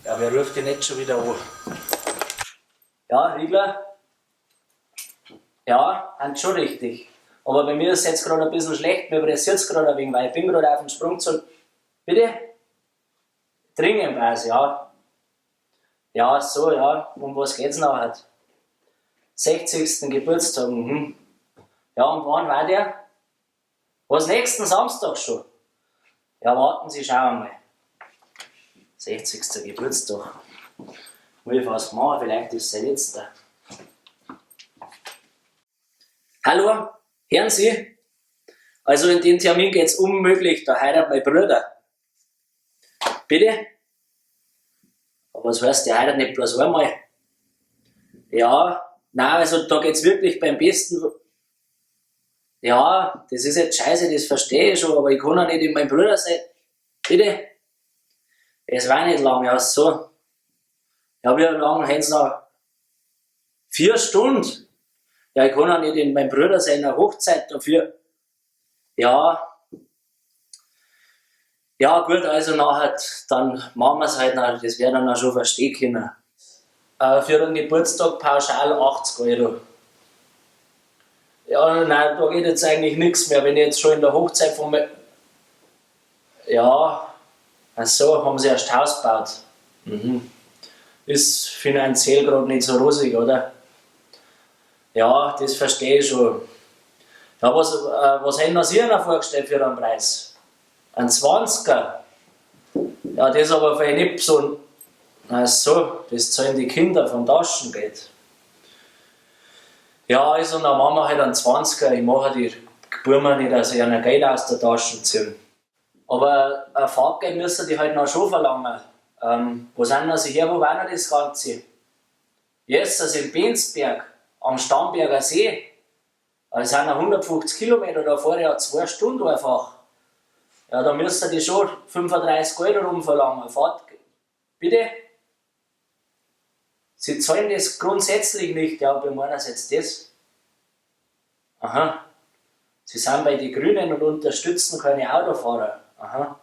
Ja, wer ruft denn nicht schon wieder an? Ja, Riegler? Ja, sind schon richtig. Aber bei mir ist es jetzt gerade ein bisschen schlecht, mir pressiert es gerade ein wenig, weil ich bin gerade auf dem Sprung zu... Bitte? Dringend was, ja. Ja, so, ja. Um was geht's nachher? 60. Geburtstag, Ja, und wann war der? Was, nächsten Samstag schon? Ja, warten Sie, schauen wir mal. 60. Geburtstag. Muss ich was machen, vielleicht ist es der letzte. Hallo, hören Sie? Also in den Termin geht es unmöglich, da heiratet mein Bruder. Bitte? Aber was heißt, der heiratet nicht bloß einmal? Ja, nein, also da geht es wirklich beim Besten. Ja, das ist jetzt scheiße, das verstehe ich schon, aber ich kann ja nicht in meinem Bruder sein. Bitte? Es war nicht lang, ja, so. Ja, wie lange haben Sie noch? 4 Stunden? Ja, ich kann ja nicht in meinem Bruder seiner Hochzeit dafür. Ja. Ja, gut, also nachher, dann machen wir es halt noch, das wäre dann auch schon verstehen können. Für den Geburtstag pauschal 80 €. Ja, nein, da geht jetzt eigentlich nichts mehr, wenn ich jetzt schon in der Hochzeit von mir. Ja, ach so, haben sie erst Haus gebaut. Ist finanziell gerade nicht so rosig, oder? Ja, das verstehe ich schon. Ja, was hätten Sie denn vorgestellt für einen Preis? Ein 20er? Ja, das aber vielleicht nicht so. Ach so, das zahlen die Kinder vom Taschengeld. Ja, also dann machen wir halt einen 20er. Ich mache die Burmen nicht, dass ich ihnen Geld aus der Tasche ziehen. Aber ein Fahrtgeld müssen die halt noch schon verlangen. Wo sind sie her, wo war noch das Ganze? Jetzt, also in Bensberg, am Starnberger See. Das sind noch 150 Kilometer, da fahre ich ja 2 Stunden einfach. Ja, da müssen die schon 35 € rumverlangen. Bitte? Sie zahlen das grundsätzlich nicht, ja, bei meiner jetzt das. Aha. Sie sind bei den Grünen und unterstützen keine Autofahrer. Aha.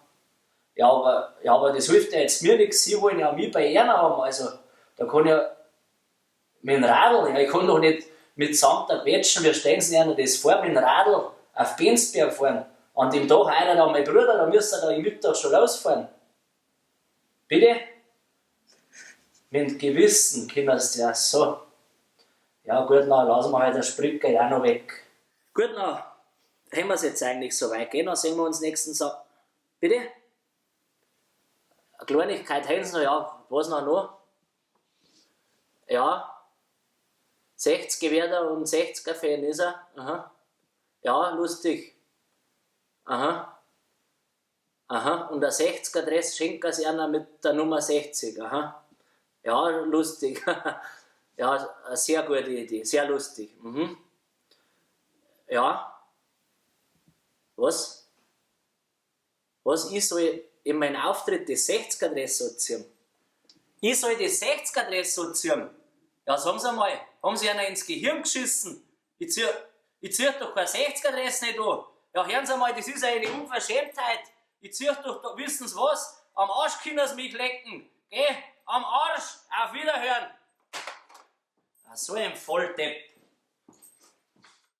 Ja, aber das hilft ja jetzt mir nichts. Sie wollen ja mich bei ihnen haben. Also, da kann ja mit dem Radl, ja, ich kann doch nicht mit Samt der Quetschen, wir stellen Sie ihnen das vor, mit dem Radl auf Bensberg fahren. An dem Tag heiratet dann mein Bruder, da müsste er da im Mittag schon rausfahren. Bitte? Mit Gewissen können Sie das so. Ja gut, dann lassen wir halt das Spritgeld auch noch weg. Gut, dann haben wir es jetzt eigentlich soweit. Dann sehen wir uns nächsten Samstag. Bitte? Eine Kleinigkeit haben Sie noch, ja. Was noch? Ja. 60er Werder und 60er Fan ist er. Aha. Ja, lustig. Aha. Aha. Und ein 60er Dress schenkt er sich einer mit der Nummer 60. Aha. Ja, lustig. Ja, eine sehr gute Idee. Sehr lustig. Ja. Was? Was? Ich soll in meinem Auftritt das 60er Dress anziehen? Ich soll das 60er Dress anziehen? Ja, sagen Sie mal, haben Sie einer ins Gehirn geschissen? Ich zieh doch kein 60er Dress nicht an. Ja, hören Sie mal, das ist eine Unverschämtheit. Ich zieh doch, da, wissen Sie was? Am Arsch können Sie mich lecken. Geh, am Arsch, auf Wiederhören. So ein Volldepp.